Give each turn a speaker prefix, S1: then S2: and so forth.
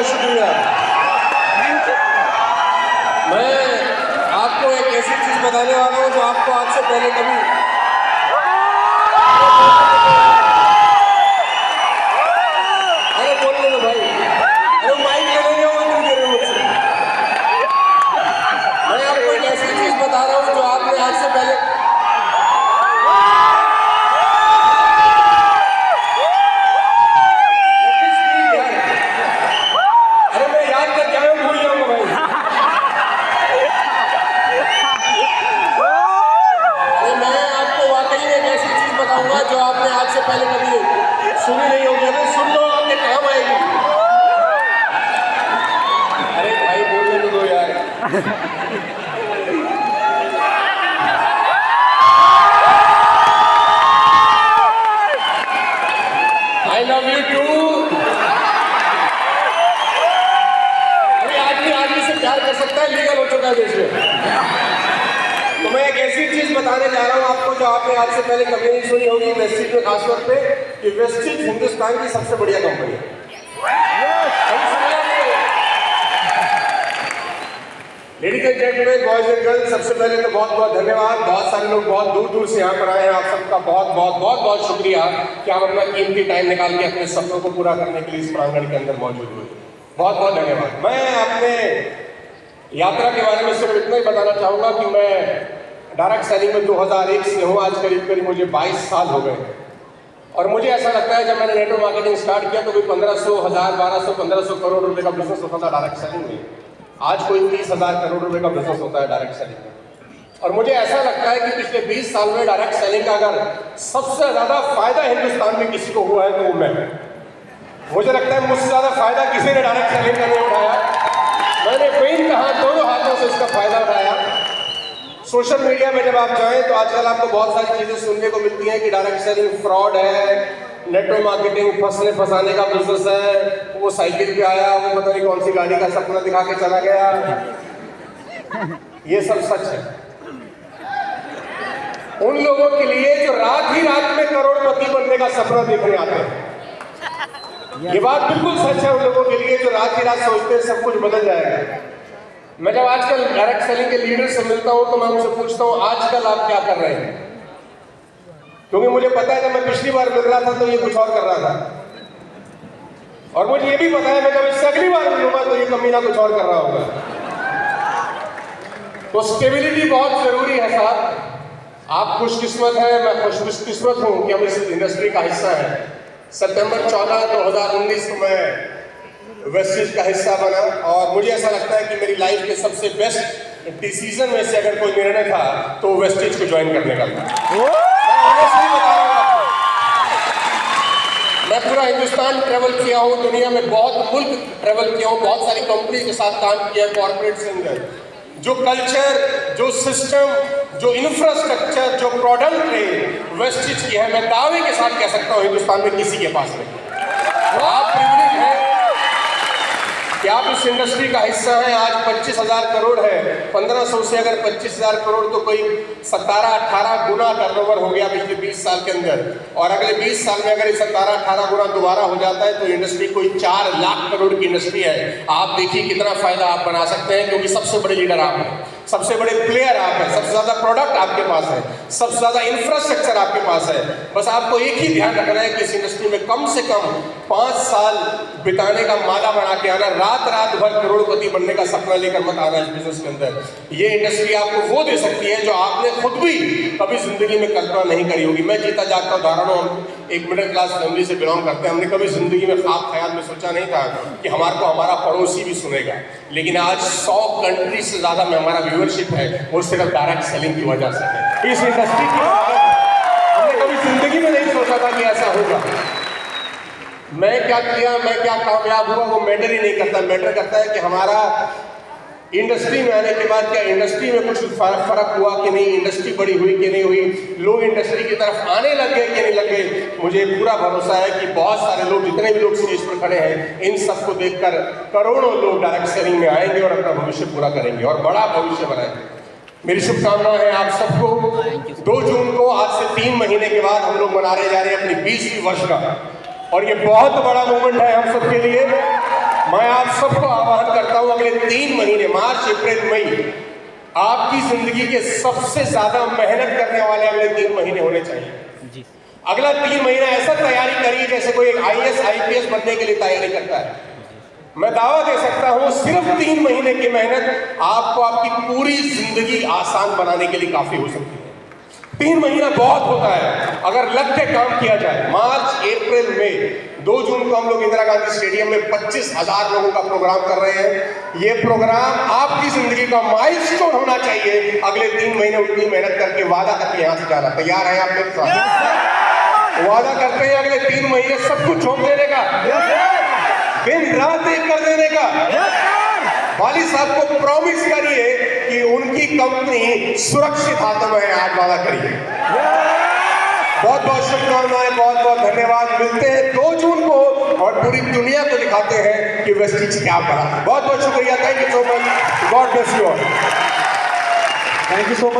S1: बहुत शुक्रिया। मैं आपको एक ऐसी चीज बताने वाला हूँ जो आपको आज से पहले कभी अरे बोलने दो भाई, अरे माइक लेने वो तुम दे रहे हो मुझसे। मैं आपको एक ऐसी चीज बता रहा हूँ जो आपने आज से पहले जो आपने आज से पहले कभी सुनी नहीं होगी। अगर सुन लो आपके काम आएगी। अरे भाई बोलने तो दो यार। I love you too. अरे आदमी से प्यार कर सकता है, लीगल हो चुका है देश में। तो मैं एक ऐसी चीज बताने जा रहा हूँ आपको जो आपने आज से पहले कभी नहीं सुनी होगी वेस्टिज में, खासतौर पे कि वेस्टिज हिंदुस्तान की सबसे बढ़िया कंपनी है। Ladies and gentleman, boys and girls, सबसे पहले तो बहुत बहुत धन्यवाद। बहुत सारे लोग बहुत दूर दूर से यहाँ पर आए हैं। आप सबका बहुत बहुत बहुत बहुत शुक्रिया कि आप अपना कीमती टाइम निकाल के अपने सपनों को पूरा करने के लिए इस प्रांगण के अंदर मौजूद हुए। बहुत बहुत धन्यवाद। मैं अपने यात्रा के बारे में सिर्फ इतना ही बताना चाहूँगा कि मैं डायरेक्ट सेलिंग में 2001 से हूँ। आज करीब करीब मुझे 22 साल हो गए। और मुझे ऐसा लगता है जब मैंने नेटवर्क मार्केटिंग स्टार्ट किया तो कोई 1500, 1000, 1200, 1500 करोड़ रुपए का बिजनेस होता था डायरेक्ट सेलिंग में। आज कोई 30,000 करोड़ रुपए का बिजनेस होता है डायरेक्ट सेलिंग में। और मुझे ऐसा लगता है कि पिछले 20 साल में डायरेक्ट सेलिंग का अगर सबसे ज़्यादा फायदा हिंदुस्तान में किसी को हुआ है तो वो मैं। मुझे लगता है मुझसे ज़्यादा फायदा किसी ने डायरेक्ट सेलिंग का नहीं उठाया। मैंने पेन कहा, दोनों हाथों से इसका फायदा उठाया। सोशल मीडिया में जब आप जाएं तो आजकल आपको बहुत सारी चीजें सुनने को मिलती हैं कि डायरेक्ट सेलिंग फ्रॉड है, नेटवर्क मार्केटिंग फंसने फंसाने का बिजनेस है, वो साइकिल पे आया, वो पता नहीं कौन सी गाड़ी का सपना दिखा के चला गया। ये सब सच है उन लोगों के लिए जो रात ही रात में करोड़पति बनने का सपना देखने आते हैं। ये बात बिल्कुल सच है उन लोगों के लिए जो रात ही रात सोचते हैं सब कुछ बदल जाएगा। मैं जब आजकल डायरेक्ट सेलिंग के लीडर से मिलता हूं तो मैं उनसे पूछता हूं आजकल आप क्या कर रहे हैं, क्योंकि मुझे पता है जब मैं पिछली बार मिल रहा था तो ये कुछ और कर रहा था, और मुझे ये भी पता है मैं जब इससे अगली बार मिलूंगा तो ये कमीना कुछ और कर रहा होगा। तो स्टेबिलिटी बहुत जरूरी है साहब। आप खुशकिस्मत हैं, मैं खुशकिस्मत हूं कि हम इस इंडस्ट्री का हिस्सा हैं। सितंबर 14, 2019 को मैं वेस्टिज का हिस्सा बना और मुझे ऐसा लगता है कि मेरी लाइफ के सबसे बेस्ट डिसीजन में से अगर कोई निर्णय था तो वेस्टिज को ज्वाइन करने का था। मैं पूरा हिंदुस्तान ट्रेवल किया हूँ, दुनिया में बहुत मुल्क ट्रेवल किया हूँ, बहुत सारी कंपनी के साथ काम किया है कॉर्पोरेट से अंदर। जो कल्चर, जो सिस्टम, जो इंफ्रास्ट्रक्चर, जो प्रोडक्ट है वेस्टिज की है, मैं दावे के साथ कह सकता हूँ हिंदुस्तान में किसी के पास नहीं। आप प्रिविलेज हैं कि आप इस इंडस्ट्री का हिस्सा हैं। आज 25,000 करोड़ है, 1500 से अगर 25,000 करोड़ तो कोई 17-18 गुना टर्नओवर हो गया पिछले 20 साल के अंदर। और अगले 20 साल में अगर ये 17-18 गुना दोबारा हो जाता है तो इंडस्ट्री कोई 4 लाख करोड़ की इंडस्ट्री है। आप देखिए कितना फायदा आप बना सकते हैं, क्योंकि सबसे बड़े लीडर आप हैं, सबसे बड़े प्लेयर आप हैं, सबसे ज्यादा प्रोडक्ट आपके पास है, सबसे ज्यादा इंफ्रास्ट्रक्चर आपके पास है। बस आपको एक ही ध्यान रखना है कि इस इंडस्ट्री में कम से कम 5 साल बिताने का मादा बना के आना, रात भर करोड़पति बनने का सपना लेकर मत आना इस बिजनेस के अंदर। ये इंडस्ट्री आपको वो दे सकती है जो आपने खुद भी कभी जिंदगी में कल्पना नहीं करी होगी। मैं जीता जागता उदाहरण हूँ, हम एक मिडिल क्लास फैमिली से बिलोंग करते हैं। हमने कभी जिंदगी में ख्वाब ख्याल में सोचा नहीं था कि हमारे को हमारा पड़ोसी भी सुनेगा, लेकिन आज 100 कंट्री से ज्यादा में हमारा व्यूअरशिप है, वो सिर्फ डायरेक्ट सेलिंग की वजह से है। इस इंडस्ट्री की हमने कभी जिंदगी में नहीं सोचा था कि ऐसा होगा। मैं क्या किया, मैं क्या कामयाब हुआ, वो मैटर ही नहीं करता। मैटर करता है कि हमारा इंडस्ट्री में आने के बाद क्या इंडस्ट्री में कुछ फर्क हुआ कि नहीं, इंडस्ट्री बड़ी हुई कि नहीं हुई, लोग इंडस्ट्री की तरफ आने लग गए कि नहीं लग गए। मुझे पूरा भरोसा है कि बहुत सारे लोग, जितने भी लोग स्टेज पर खड़े हैं, इन सबको देखकर करोड़ों लोग डायरेक्ट सेलिंग में आएंगे और अपना भविष्य पूरा करेंगे और बड़ा भविष्य बनाएंगे। मेरी शुभकामनाएं हैं आप सबको। 2 जून को आज से 3 महीने के बाद हम लोग मनाने जा रहे हैं अपनी 20वीं वर्ष का, और ये बहुत बड़ा मूवमेंट है हम सबके लिए। मैं आप सबको आह्वान करता हूं, अगले 3 महीने मार्च, अप्रैल, मई आपकी जिंदगी के सबसे ज्यादा मेहनत करने वाले अगले 3 महीने होने चाहिए। अगला 3 महीना ऐसा तैयारी करिए जैसे कोई एक IAS IPS बनने के लिए तैयारी करता है। मैं दावा दे सकता हूं सिर्फ 3 महीने की मेहनत आपको आपकी पूरी जिंदगी आसान बनाने के लिए काफी हो सकती है। 3 महीना बहुत होता है अगर लग के काम किया जाए। मार्च, अप्रैल, मई, 2 जून को हम लोग इंदिरा गांधी स्टेडियम में 25,000 लोगों का प्रोग्राम कर रहे हैं। ये प्रोग्राम आपकी जिंदगी का माइलस्टोन होना चाहिए। अगले 3 महीने उतनी मेहनत करके वादा करके यहाँ से जाना। तैयार है आप मेरे साथ? वादा करते हैं अगले 3 महीने सब कुछ झोंक देने का, दिन रात एक कर देने का। वाली साहब को प्रॉमिस करिए कि उनकी कंपनी सुरक्षित हाथों में है। आज वादा करिए। बहुत बहुत शुभकामनाएं, बहुत बहुत धन्यवाद। मिलते हैं 2 जून को और पूरी दुनिया को दिखाते हैं कि वेस्टिज क्या बड़ा। बहुत बहुत शुक्रिया। Thank you so much. God bless you all.
S2: Thank you so much.